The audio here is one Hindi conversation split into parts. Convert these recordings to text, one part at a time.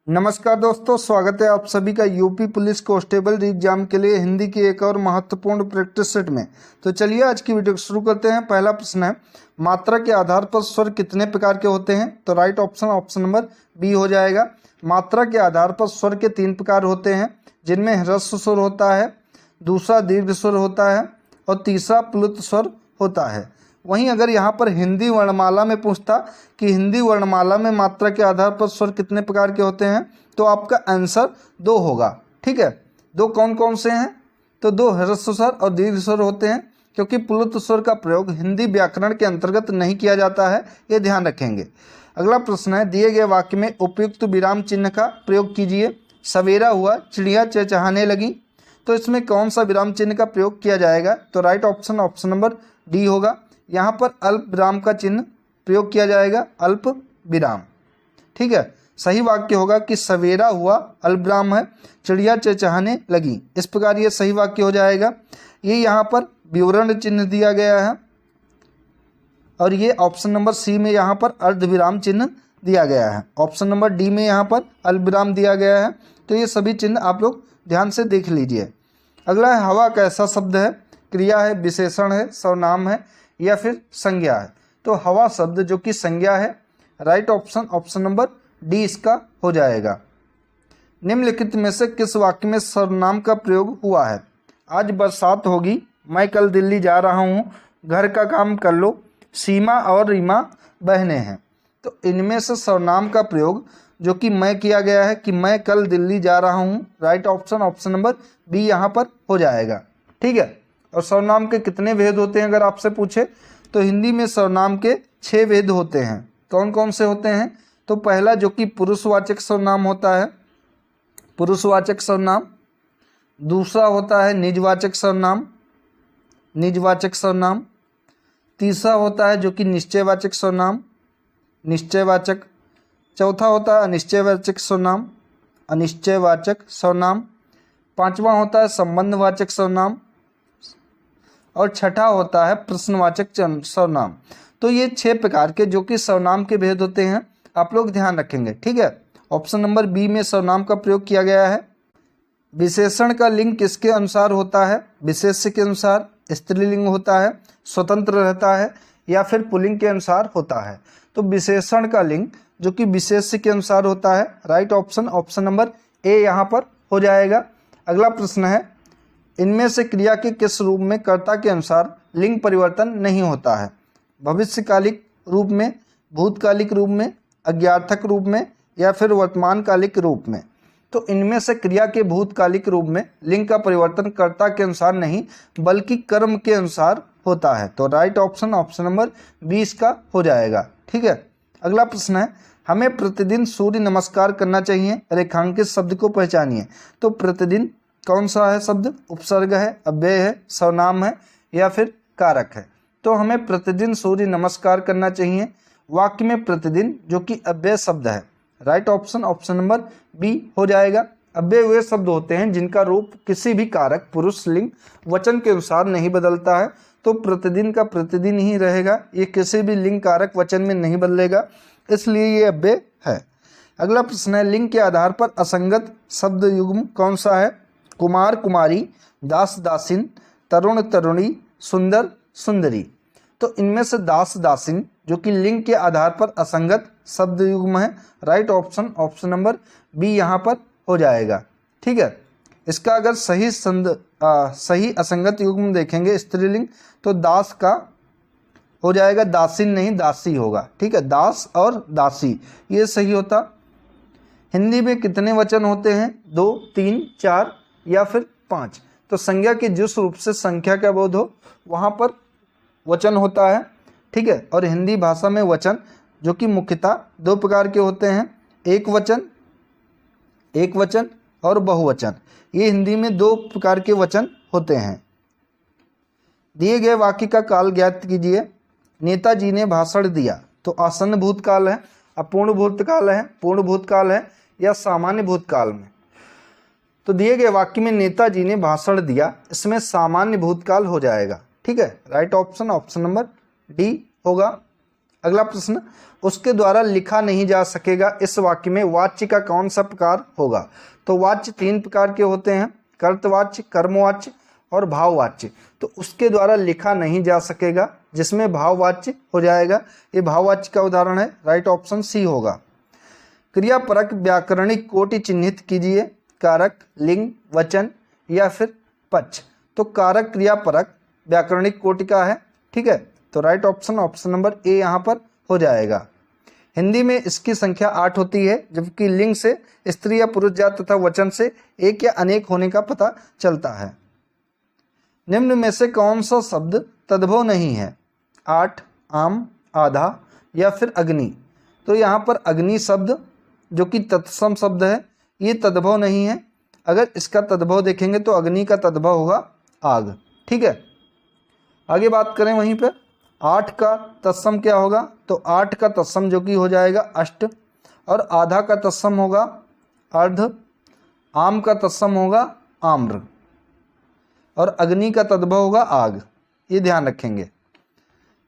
नमस्कार दोस्तों, स्वागत है आप सभी का यूपी पुलिस कांस्टेबल एग्जाम के लिए हिंदी की एक और महत्वपूर्ण प्रैक्टिस सेट में। तो चलिए आज की वीडियो शुरू करते हैं। पहला प्रश्न है, मात्रा के आधार पर स्वर कितने प्रकार के होते हैं? तो राइट ऑप्शन नंबर बी हो जाएगा। मात्रा के आधार पर स्वर के 3 प्रकार होते हैं, जिनमें ह्रस्व स्वर होता है, दूसरा दीर्घ स्वर होता है और तीसरा प्लुत स्वर होता है। वहीं अगर यहाँ पर हिंदी वर्णमाला में पूछता कि हिंदी वर्णमाला में मात्रा के आधार पर स्वर कितने प्रकार के होते हैं, तो आपका आंसर 2 होगा। ठीक है, 2 कौन कौन से हैं? तो 2 ह्रस्व स्वर और दीर्घ स्वर होते हैं, क्योंकि प्लुत स्वर का प्रयोग हिंदी व्याकरण के अंतर्गत नहीं किया जाता है, ये ध्यान रखेंगे। अगला प्रश्न है, दिए गए वाक्य में उपयुक्त विराम चिन्ह का प्रयोग कीजिए। सवेरा हुआ, चिड़िया चहचहाने लगी। तो इसमें कौन सा विराम चिन्ह का प्रयोग किया जाएगा? तो राइट ऑप्शन नंबर डी होगा। यहाँ पर अल्प विराम का चिन्ह प्रयोग किया जाएगा, अल्प विराम। ठीक है, सही वाक्य होगा कि सवेरा हुआ अल्प विराम है, चिड़िया चहचहाने लगी। इस प्रकार ये सही वाक्य हो जाएगा। ये यहाँ पर विवरण चिन्ह दिया गया है और ये ऑप्शन नंबर सी में यहाँ पर अर्ध विराम चिन्ह दिया गया है। ऑप्शन नंबर डी में यहाँ पर अल्प विराम दिया गया है। तो ये सभी चिन्ह आप लोग ध्यान से देख लीजिए। अगला है, हवा कैसा शब्द है? क्रिया है, विशेषण है, सर्वनाम है या फिर संज्ञा है? तो हवा शब्द जो कि संज्ञा है, राइट ऑप्शन नंबर डी इसका हो जाएगा। निम्नलिखित में से किस वाक्य में सर्वनाम का प्रयोग हुआ है? आज बरसात होगी, मैं कल दिल्ली जा रहा हूँ, घर का काम कर लो, सीमा और रीमा बहनें हैं। तो इनमें से सर्वनाम का प्रयोग जो कि मैं किया गया है कि मैं कल दिल्ली जा रहा हूँ, राइट ऑप्शन नंबर बी यहाँ पर हो जाएगा। ठीक है, और सर्वनाम के कितने भेद होते हैं अगर आपसे पूछे तो हिंदी में सर्वनाम के 6 भेद होते हैं। कौन कौन से होते हैं? तो पहला जो कि पुरुषवाचक सर्वनाम होता है, पुरुषवाचक सर्वनाम। दूसरा होता है निजवाचक सर्वनाम, निजवाचक सर्वनाम। तीसरा होता है जो कि निश्चयवाचक सर्वनाम, निश्चयवाचक। चौथा होता है अनिश्चयवाचक सर्वनाम, अनिश्चयवाचक सर्वनाम। पांचवा होता है संबंधवाचक सर्वनाम और छठा होता है प्रश्नवाचक सर्वनाम। तो ये 6 प्रकार के जो कि सर्वनाम के भेद होते हैं, आप लोग ध्यान रखेंगे। ठीक है, ऑप्शन नंबर बी में सर्वनाम का प्रयोग किया गया है। विशेषण का लिंग किसके अनुसार होता है? विशेष्य के अनुसार, स्त्रीलिंग होता है, स्वतंत्र रहता है या फिर पुल्लिंग के अनुसार होता है। तो विशेषण का लिंग जो कि विशेष्य के अनुसार होता है, राइट ऑप्शन नंबर ए यहाँ पर हो जाएगा। अगला प्रश्न है, इनमें से क्रिया के किस रूप में कर्ता के अनुसार लिंग परिवर्तन नहीं होता है? भविष्यकालिक रूप में, भूतकालिक रूप में, अज्ञार्थक रूप में या फिर वर्तमानकालिक रूप में? तो इनमें से क्रिया के भूतकालिक रूप में लिंग का परिवर्तन कर्ता के अनुसार नहीं बल्कि कर्म के अनुसार होता है। तो राइट ऑप्शन नंबर 20 का हो जाएगा। ठीक है, अगला प्रश्न है, हमें प्रतिदिन सूर्य नमस्कार करना चाहिए, रेखांकित शब्द को पहचानिए। तो प्रतिदिन कौन सा है शब्द? उपसर्ग है, अव्यय है, सर्वनाम है या फिर कारक है? तो हमें प्रतिदिन सूर्य नमस्कार करना चाहिए। वाक्य में प्रतिदिन जो कि अव्यय शब्द है, राइट ऑप्शन नंबर बी हो जाएगा। अव्यय वे शब्द होते हैं जिनका रूप किसी भी कारक, पुरुष, लिंग, वचन के अनुसार नहीं बदलता है। तो प्रतिदिन का प्रतिदिन ही रहेगा, ये किसी भी लिंग, कारक, वचन में नहीं बदलेगा, इसलिए ये अव्यय है। अगला प्रश्न है, लिंग के आधार पर असंगत शब्द युग्म कौन सा है? कुमार, कुमारी, दास, दासिन, तरुण, तरुणी, सुंदर, सुंदरी। तो इनमें से दास, दासिन जो कि लिंग के आधार पर असंगत शब्द युग्म है, राइट ऑप्शन नंबर बी यहाँ पर हो जाएगा। ठीक है, इसका अगर सही असंगत युग्म देखेंगे स्त्रीलिंग, तो दास का हो जाएगा, दासिन नहीं दासी होगा। ठीक है, दास और दासी ये सही होता। हिंदी में कितने वचन होते हैं? 2, 3, 4 या फिर 5? तो संज्ञा के जिस रूप से संख्या का बोध हो वहाँ पर वचन होता है। ठीक है, और हिंदी भाषा में वचन जो कि मुख्यतः 2 प्रकार के होते हैं, एक वचन और बहुवचन। ये हिंदी में 2 प्रकार के वचन होते हैं। दिए गए वाक्य का काल ज्ञात कीजिए। नेताजी ने भाषण दिया। तो आसन्न भूतकाल है, अपूर्ण भूतकाल है, पूर्ण भूतकाल है या सामान्य भूतकाल में? तो दिए गए वाक्य में नेताजी ने भाषण दिया, इसमें सामान्य भूतकाल हो जाएगा। ठीक है, राइट ऑप्शन नंबर डी होगा। अगला प्रश्न, उसके द्वारा लिखा नहीं जा सकेगा, इस वाक्य में वाच्य का कौन सा प्रकार होगा? तो वाच्य 3 प्रकार के होते हैं, कर्तवाच्य, कर्मवाच्य और भाववाच्य। तो उसके द्वारा लिखा नहीं जा सकेगा, जिसमें भाववाच्य हो जाएगा, ये भाववाच्य का उदाहरण है, राइट ऑप्शन सी होगा। क्रियापरक व्याकरणिक कोटि चिन्हित कीजिए, कारक, लिंग, वचन या फिर पक्ष। तो कारक क्रियापरक व्याकरणिक कोटि का है, ठीक है, तो right option option number A यहाँ पर हो जाएगा। हिंदी में इसकी संख्या 8 होती है, जबकि लिंग से स्त्री या पुरुष जात तथा वचन से एक या अनेक होने का पता चलता है। निम्न में से कौन सा शब्द तद्भव नहीं है? 8, आम, आधा या फिर अग्नि। तो यहाँ पर अग्नि शब्द जो कि तत्सम शब्द है, ये तद्भव नहीं है। अगर इसका तद्भव देखेंगे तो अग्नि का तद्भव होगा आग, ठीक है। आगे बात करें वहीं पर 8 का तत्सम क्या होगा? तो 8 का तत्सम जो कि हो जाएगा अष्ट, और आधा का तत्सम होगा अर्ध, आम का तत्सम होगा आम्र, और अग्नि का तद्भव होगा आग, ये ध्यान रखेंगे।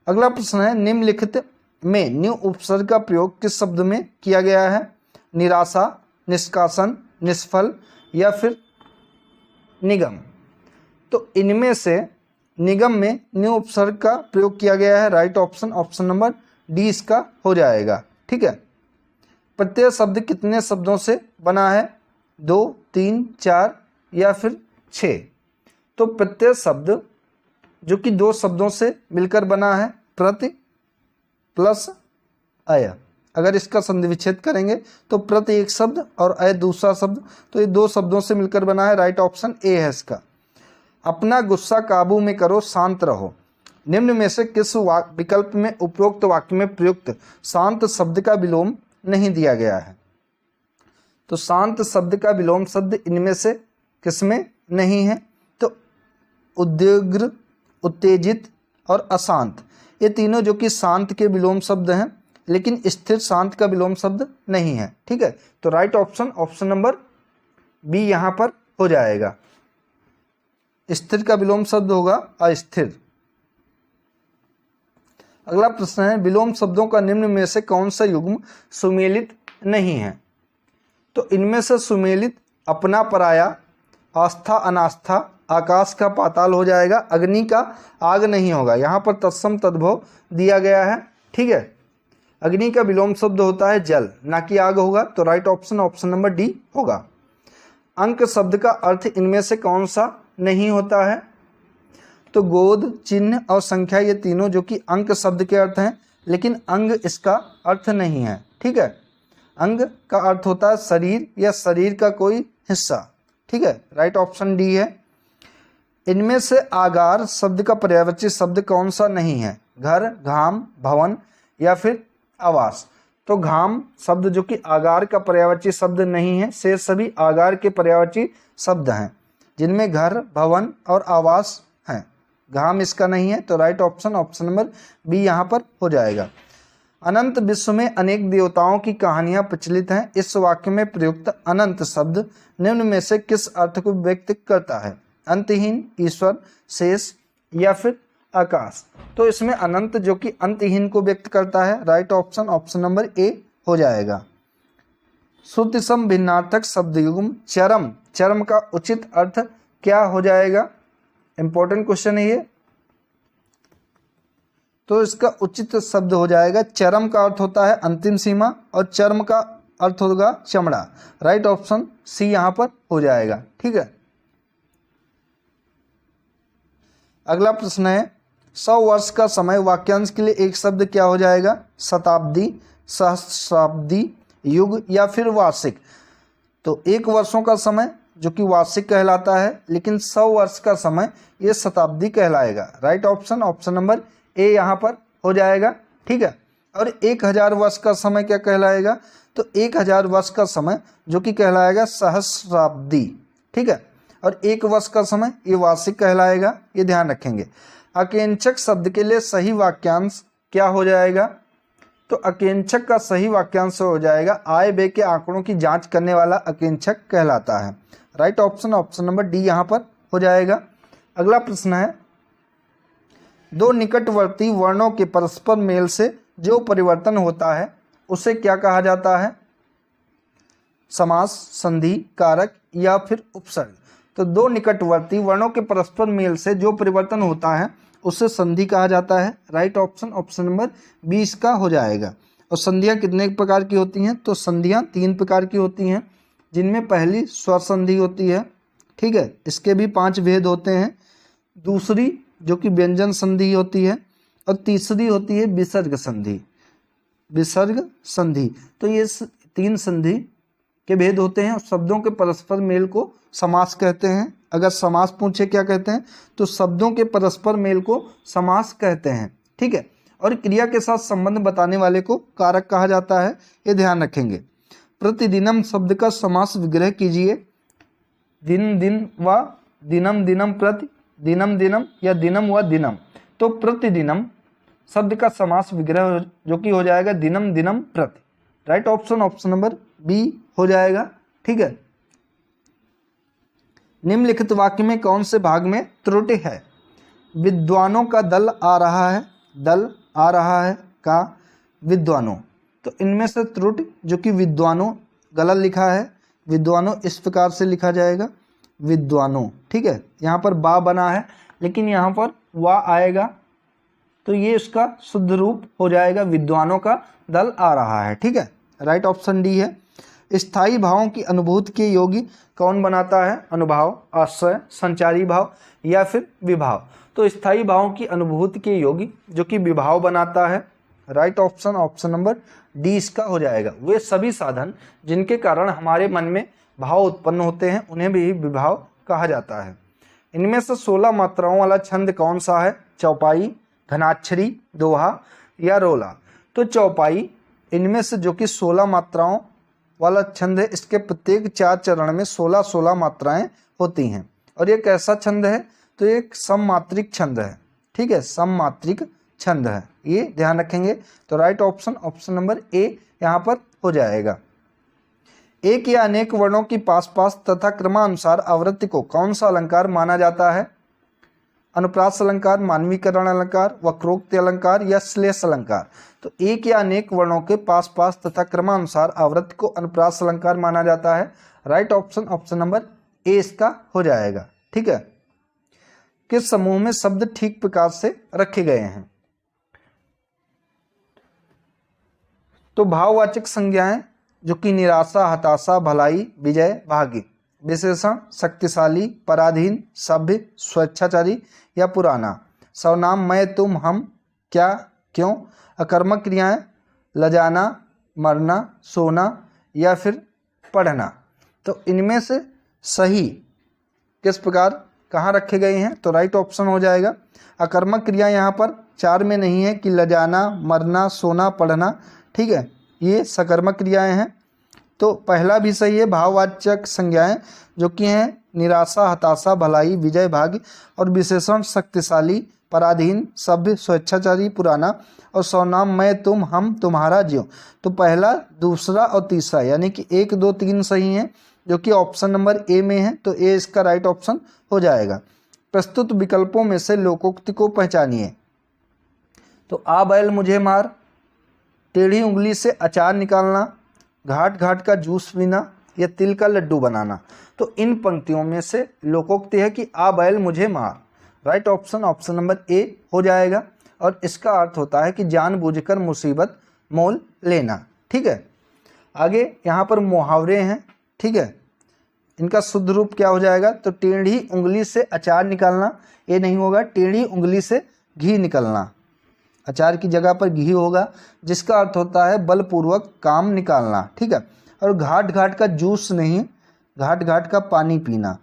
अगला प्रश्न है, निम्नलिखित में न्यू उपसर्ग का प्रयोग किस शब्द में किया गया है? निराशा, निष्कासन, निष्फल या फिर निगम। तो इनमें से निगम में न्यू उपसर्ग का प्रयोग किया गया है, right option option number D इसका हो जाएगा, ठीक है। प्रत्यय शब्द कितने शब्दों से बना है? 2, 3, 4 या फिर 6। तो प्रत्यय शब्द जो कि 2 शब्दों से मिलकर बना है, प्रति प्लस अय। अगर इसका संधि विच्छेद करेंगे तो प्रति एक शब्द और अय दूसरा शब्द, तो ये 2 शब्दों से मिलकर बना है, राइट ऑप्शन ए है इसका। अपना गुस्सा काबू में करो, शांत रहो। निम्न में से किस विकल्प में उपरोक्त वाक्य में प्रयुक्त शांत शब्द का विलोम नहीं दिया गया है? तो शांत शब्द का विलोम शब्द इनमें से किसमें नहीं है? तो उद्विग्न, उत्तेजित और अशांत, ये तीनों जो कि शांत के विलोम शब्द हैं, लेकिन स्थिर शांत का विलोम शब्द नहीं है, ठीक है। तो right option option number B यहाँ पर हो जाएगा। स्थिर का विलोम शब्द होगा अस्थिर। अगला प्रश्न है, विलोम शब्दों का निम्न में से कौन सा युग्म सुमेलित नहीं है? तो इनमें से सुमेलित अपना पराया, आस्था अनास्था, आकाश का पाताल हो जाएगा, अग्नि का आग नहीं होगा। यहाँ पर तत्सम तद्भव दिया गया है, ठीक है। अग्नि का विलोम शब्द होता है जल, ना कि आग होगा, तो right option option number D होगा। अंक शब्द का अर्थ इनमें से कौन सा नहीं होता है? तो गोद, चिन्ह और संख्या, ये तीनों जो कि अंक शब्द के अर्थ हैं, लेकिन अंग इसका अर्थ नहीं है, ठीक है। अंग का अर्थ होता है शरीर या शरीर का कोई हिस्सा, ठीक है, राइट ऑप्शन डी है। इनमें से आगार शब्द का पर्यायवाची शब्द कौन सा नहीं है? घर, घाम, भवन या फिर आवास। तो घाम शब्द जो कि आगार का पर्यायवाची शब्द नहीं है, शेष सभी आगार के पर्यायवाची शब्द हैं, जिनमें घर, भवन और आवास हैं। घाम इसका नहीं है, तो right option option number B यहाँ पर हो जाएगा। अनंत विश्व में अनेक देवताओं की कहानियां प्रचलित हैं, इस वाक्य में प्रयुक्त अनंत शब्द निम्न में से किस अर्थ को व्यक्त करता है? अंतहीन, ईश्वर, शेष या फिर आकाश। तो इसमें अनंत जो कि अंतहीन को व्यक्त करता है, right option option number A हो जाएगा। श्रुति सम भिन्नार्थक शब्द युग्म चरम, चरम का उचित अर्थ क्या हो जाएगा? इंपॉर्टेंट क्वेश्चन है ये। तो इसका उचित शब्द हो जाएगा, चरम का अर्थ होता है अंतिम सीमा और चर्म का अर्थ होगा चमड़ा, राइट ऑप्शन सी यहाँ पर हो जाएगा, ठीक है। अगला प्रश्न है, 100 वर्ष का समय वाक्यांश के लिए एक शब्द क्या हो जाएगा? शताब्दी, सहस्राब्दी, युग या फिर वार्षिक। तो 1 वर्षों का समय जो कि वार्षिक कहलाता है, लेकिन 100 वर्ष का समय ये शताब्दी कहलाएगा, right option option number A यहाँ पर हो जाएगा, ठीक है। और 1000 वर्ष का समय क्या कहलाएगा? तो 1000 वर्ष का समय जो कि कहलाएगा सहस्राब्दी, ठीक है। और 1 वर्ष का समय ये वार्षिक कहलाएगा, ये ध्यान रखेंगे। अकेंचक शब्द के लिए सही वाक्यांश क्या हो जाएगा? तो अकेंचक का सही वाक्यांश हो जाएगा आय व्यय के आंकड़ों की जांच करने वाला अकेंचक कहलाता है, right option option number D यहाँ पर हो जाएगा। अगला प्रश्न है, 2 निकटवर्ती वर्णों के परस्पर मेल से जो परिवर्तन होता है उसे क्या कहा जाता है? समास, संधि, कारक या फिर उपसर्ग। तो दो निकटवर्ती वर्णों के परस्पर मेल से जो परिवर्तन होता है उसे संधि कहा जाता है। राइट ऑप्शन, ऑप्शन नंबर 20 का हो जाएगा। और संधियां कितने प्रकार की होती हैं? तो संधियां 3 प्रकार की होती हैं, जिनमें पहली स्वर संधि होती है, ठीक है, इसके भी 5 भेद होते हैं। दूसरी जो कि व्यंजन संधि होती है, और तीसरी होती है विसर्ग संधि। विसर्ग संधि, तो ये 3 संधि के भेद होते हैं। और शब्दों के परस्पर मेल को समास कहते हैं। अगर समास पूछे क्या कहते हैं, तो शब्दों के परस्पर मेल को समास कहते हैं, ठीक है। और क्रिया के साथ संबंध बताने वाले को कारक कहा जाता है, ये ध्यान रखेंगे। प्रतिदिनम शब्द का समास विग्रह कीजिए। दिन दिन व दिनम दिनम प्रति, दिनम दिनम या दिनम व दिनम। तो प्रतिदिनम शब्द का समास विग्रह जो कि हो जाएगा दिनम दिनम प्रति। Right option, option number B हो जाएगा, ठीक है। निम्नलिखित वाक्य में कौन से भाग में त्रुटि है? विद्वानों का दल आ रहा है, दल आ रहा है का विद्वानों। तो इनमें से त्रुटि जो कि विद्वानों गलत लिखा है। विद्वानों इस प्रकार से लिखा जाएगा, विद्वानों, ठीक है। यहाँ पर बा बना है लेकिन यहाँ पर वा आएगा, तो ये इसका शुद्ध रूप हो जाएगा, विद्वानों का दल आ रहा है, ठीक है। राइट ऑप्शन डी है। स्थायी भावों की अनुभूति के योगी कौन बनाता है? अनुभाव, आश्रय, संचारी भाव या फिर विभाव। तो स्थायी भावों की अनुभूति के योगी जो कि विभाव बनाता है। Right option, option number D इसका हो जाएगा। वे सभी साधन जिनके कारण हमारे मन में भाव उत्पन्न होते हैं उन्हें भी विभाव कहा जाता है। इनमें से 16 मात्राओं वाला छंद कौन सा है? चौपाई, घनाक्षरी, दोहा या रोला। तो चौपाई इनमें से जो कि 16 मात्राओं वाला छंद है, इसके प्रत्येक 4 चरण में 16-16 मात्राएं होती हैं। और ये कैसा छंद है? तो ये एक सममात्रिक छंद है, ठीक है, सममात्रिक छंद है, ये ध्यान रखेंगे। तो right option, option number A यहाँ पर हो जाएगा। एक या अनेक वर्णों की पास पास तथा क्रमानुसार आवृत्ति को कौन सा अलंकार माना जाता है? अनुप्रास अलंकार, मानवीकरण अलंकार, वक्रोक्ति अलंकार या श्लेष अलंकार। तो एक या अनेक वर्णों के पास पास तथा क्रमानुसार आवृत्ति को अनुप्रास अलंकार माना जाता है। Right option, option number A इसका हो जाएगा, ठीक है। किस समूह में शब्द ठीक प्रकार से रखे गए हैं? तो भाववाचक संज्ञाएं जो कि निराशा, हताशा, भलाई, विजय, भाग्य। विशेषण शक्तिशाली, पराधीन, सभ्य, स्वेच्छाचारी या पुराना। सर्वनाम मैं, तुम, हम, क्या, क्यों। अकर्मक क्रियाएं लजाना, मरना, सोना या फिर पढ़ना। तो इनमें से सही किस प्रकार कहाँ रखे गए हैं? तो राइट ऑप्शन हो जाएगा। अकर्मक क्रिया यहाँ पर 4 में नहीं है कि लजाना, मरना, सोना, पढ़ना, ठीक है, ये सकर्मक क्रियाएं हैं। तो पहला भी सही है। भाववाचक संज्ञाएं जो कि हैं निराशा, हताशा, भलाई, विजय, भाग्य। और विशेषण शक्तिशाली, पराधीन, सभ्य, स्वेच्छाचारी, पुराना। और सर्वनाम मैं, तुम, हम, तुम्हारा, ज्यों। तो पहला, दूसरा और तीसरा यानी कि 1, 2, 3 सही हैं, जो कि ऑप्शन नंबर ए में है। तो ए इसका राइट ऑप्शन हो जाएगा। प्रस्तुत विकल्पों में से लोकोक्ति को पहचानिए। तो आ बैल मुझे मार, टेढ़ी उंगली से अचार निकालना, घाट घाट का जूस पीना या तिल का लड्डू बनाना। तो इन पंक्तियों में से लोकोक्ति है कि आ बैल मुझे मार। Right option, option number A हो जाएगा। और इसका अर्थ होता है कि जानबूझकर मुसीबत मोल लेना, ठीक है। आगे यहाँ पर मुहावरे हैं, ठीक है, इनका शुद्ध रूप क्या हो जाएगा? तो टेढ़ी उंगली से अचार निकालना, ये नहीं होगा, टेढ़ी उंगली से घी निकलना। अचार की जगह पर घी होगा, जिसका अर्थ होता है बलपूर्वक काम निकालना, ठीक है। और घाट घाट का जूस नहीं, घाट घाट का पानी पीना।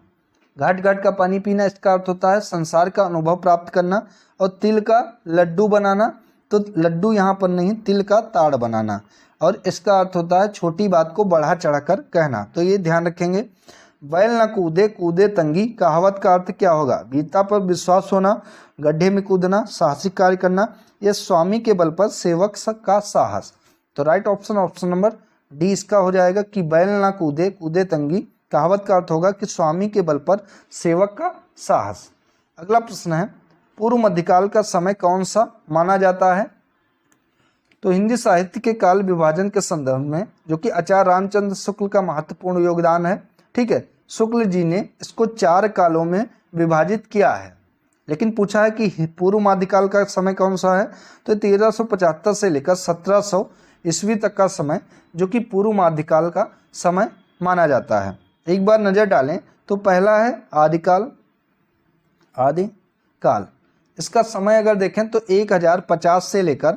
घाट घाट का पानी पीना इसका अर्थ होता है संसार का अनुभव प्राप्त करना। और तिल का लड्डू बनाना, तो लड्डू यहाँ पर नहीं, तिल का ताड़ बनाना। और इसका अर्थ होता है छोटी बात को बढ़ा चढ़ाकर कहना। तो ये ध्यान रखेंगे। बैल न कूदे कूदे तंगी, कहावत का अर्थ क्या होगा? वीरता पर विश्वास होना, गड्ढे में कूदना, साहसिक कार्य करना, यह स्वामी के बल पर सेवक का साहस। तो right option, option number D इसका हो जाएगा कि बैल ना कूदे कूदे तंगी, कहावत का अर्थ होगा कि स्वामी के बल पर सेवक का साहस। अगला प्रश्न है, पूर्व मध्यकाल का समय कौन सा माना जाता है? तो हिंदी साहित्य के काल विभाजन के संदर्भ में जो कि आचार्य रामचंद्र शुक्ल का महत्वपूर्ण योगदान है, ठीक है। शुक्ल जी ने इसको 4 कालों में विभाजित किया है। लेकिन पूछा है कि पूर्व मध्यकाल का समय कौन सा है, तो 1375 से लेकर 1700 ईस्वी तक का समय जो कि पूर्व मध्यकाल का समय माना जाता है। एक बार नज़र डालें तो पहला है आदिकाल। आदिकाल इसका समय अगर देखें तो 1050 से लेकर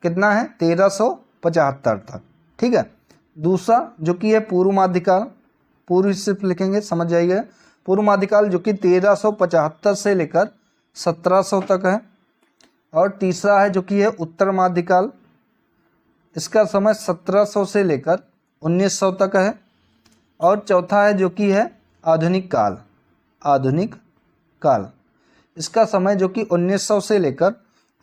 कितना है 1375 तक, ठीक है। दूसरा जो कि है पूर्व मध्यकाल, पूर्व सिर्फ लिखेंगे समझ जाइए, पूर्व मध्यकाल जो कि 1375 से लेकर 1700 तक है। और तीसरा है जो कि है उत्तर मध्यकाल, इसका समय 1700 से लेकर 1900 तक है। और चौथा है जो कि है आधुनिक काल। आधुनिक काल इसका समय जो कि 1900 से लेकर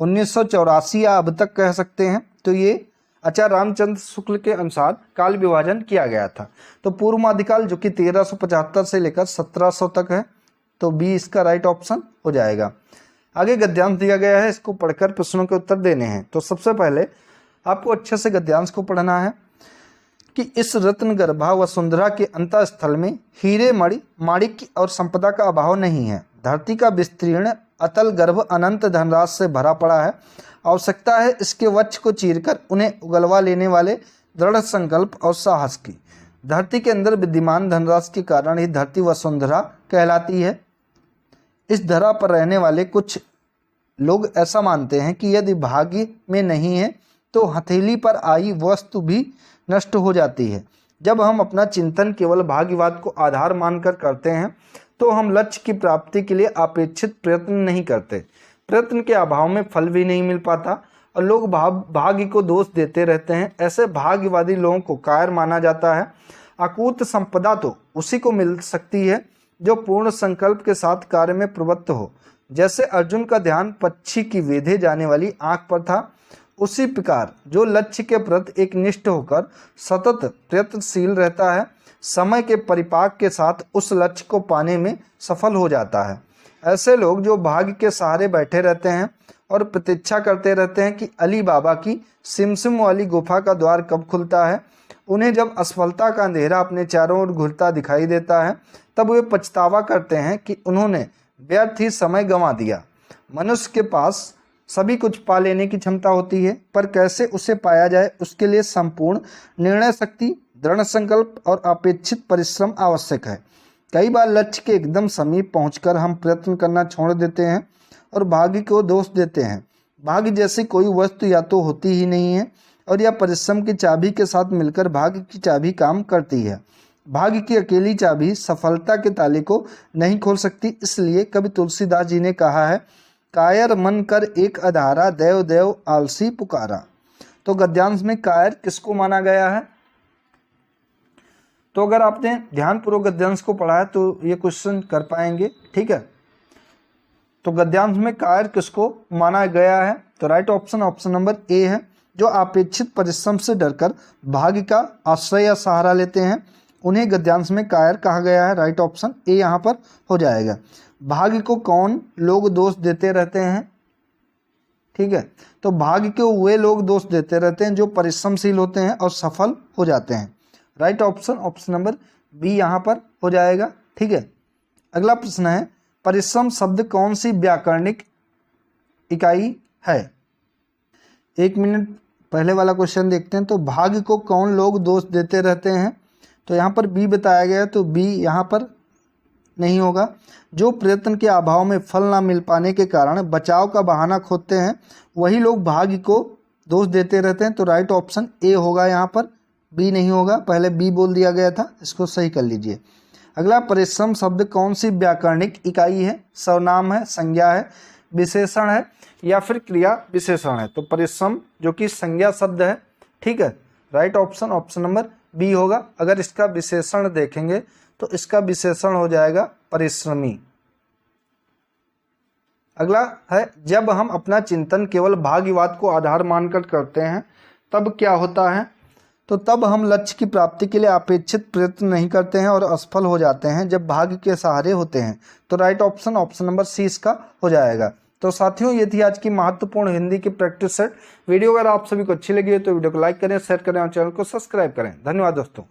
1984 या अब तक कह सकते हैं। तो ये आचार्य रामचंद्र शुक्ल के अनुसार काल विभाजन किया गया था। तो पूर्व मध्यकाल जो कि 1375 से लेकर 1700 तक है, तो बी इसका राइट ऑप्शन हो जाएगा। आगे गद्यांश दिया गया है, इसको पढ़कर प्रश्नों के उत्तर देने हैं। तो सबसे पहले आपको अच्छे से गद्यांश को पढ़ना है कि इस रत्न गर्भा वसुंधरा के अंतःस्थल में हीरे मणि माणिक्य और संपदा का अभाव नहीं है। धरती का विस्तीर्ण अतल गर्भ अनंत धनराशि से भरा पड़ा है। आवश्यकता है इसके वक्ष को चीरकर उन्हें उगलवा लेने वाले दृढ़ संकल्प और साहस की। धरती के अंदर विद्यमान धनराशि के कारण ही धरती वसुंधरा कहलाती है। इस धरा पर रहने वाले कुछ लोग ऐसा मानते हैं कि यदि भाग्य में नहीं है तो हथेली पर आई वस्तु भी नष्ट हो जाती है। जब हम अपना चिंतन केवल भाग्यवाद को आधार मानकर करते हैं तो हम लक्ष्य की प्राप्ति के लिए अपेक्षित प्रयत्न नहीं करते। प्रयत्न के अभाव में फल भी नहीं मिल पाता और लोग भाग्य को दोष देते रहते हैं। ऐसे भाग्यवादी लोगों को कायर माना जाता है। अकूत संपदा तो उसी को मिल सकती है जो पूर्ण संकल्प के साथ कार्य में प्रवृत्त हो। जैसे अर्जुन का ध्यान पक्षी की वेधे जाने वाली आंख पर था, उसी प्रकार जो लक्ष्य के प्रति एक निष्ठ होकर सतत प्रयत्नशील रहता है, समय के परिपाक के साथ उस लक्ष्य को पाने में सफल हो जाता है। ऐसे लोग जो भाग्य के सहारे बैठे रहते हैं और प्रतीक्षा करते रहते हैं कि अली बाबा की सिमसिम वाली गुफा का द्वार कब खुलता है, उन्हें जब असफलता का अंधेरा अपने चारों ओर घुरता दिखाई देता है तब वे पछतावा करते हैं कि उन्होंने व्यर्थ ही समय गंवा दिया। मनुष्य के पास सभी कुछ पा लेने की क्षमता होती है, पर कैसे उसे पाया जाए उसके लिए संपूर्ण निर्णय शक्ति, दृढ़ संकल्प और अपेक्षित परिश्रम आवश्यक है। कई बार लक्ष्य के एकदम समीप पहुंचकर हम प्रयत्न करना छोड़ देते हैं और भाग्य को दोष देते हैं। भाग्य जैसी कोई वस्तु या तो होती ही नहीं है और या परिश्रम की चाबी के साथ मिलकर भाग्य की चाबी काम करती है। भाग्य की अकेली चाबी सफलता के ताले को नहीं खोल सकती। इसलिए कवि तुलसीदास जी ने कहा है, कायर मन कर एक अधारा, देव देव आलसी पुकारा। तो गद्यांश में कायर किसको माना गया है? तो अगर आपने ध्यानपूर्वक गद्यांश को पढ़ा है तो ये क्वेश्चन कर पाएंगे, ठीक है। तो गद्यांश में कायर किसको माना गया है? तो right option option number A है। जो अपेक्षित परिश्रम से डरकर भाग्य का आश्रय या सहारा लेते हैं उन्हें गद्यांश में कायर कहा गया है। राइट ऑप्शन ए यहाँ पर हो जाएगा। भाग्य को कौन लोग दोष देते रहते हैं? ठीक है, तो भाग्य को वे लोग दोष देते रहते हैं जो परिश्रमशील होते हैं और सफल हो जाते हैं। Right option option number B यहाँ पर हो जाएगा, ठीक है। अगला प्रश्न है, परिश्रम शब्द कौन सी व्याकरणिक इकाई है? 1 मिनट पहले वाला क्वेश्चन देखते हैं। तो भाग्य को कौन लोग दोष देते रहते हैं, तो यहाँ पर बी बताया गया है, तो बी यहाँ पर नहीं होगा। जो प्रयत्न के अभाव में फल ना मिल पाने के कारण बचाव का बहाना खोजते हैं वही लोग भाग्य को दोष देते रहते हैं। तो राइट ऑप्शन ए होगा यहाँ पर, बी नहीं होगा। पहले बी बोल दिया गया था, इसको सही कर लीजिए। अगला, परिश्रम शब्द कौन सी व्याकरणिक इकाई है? सर्वनाम है, संज्ञा है, विशेषण है या फिर क्रिया विशेषण है? तो परिश्रम जो कि संज्ञा शब्द है, ठीक है। Right option option number B होगा। अगर इसका विशेषण देखेंगे तो इसका विशेषण हो जाएगा परिश्रमी। अगला है, जब हम अपना चिंतन केवल भाग्यवाद को आधार मानकर करते हैं तब क्या होता है? तो तब हम लक्ष्य की प्राप्ति के लिए अपेक्षित प्रयत्न नहीं करते हैं और असफल हो जाते हैं जब भाग्य के सहारे होते हैं। तो right option option number C इसका हो जाएगा। तो साथियों, ये थी आज की महत्वपूर्ण हिंदी की प्रैक्टिस सेट। वीडियो अगर आप सभी को अच्छी लगी है तो वीडियो को लाइक करें, शेयर करें और चैनल को सब्सक्राइब करें। धन्यवाद दोस्तों।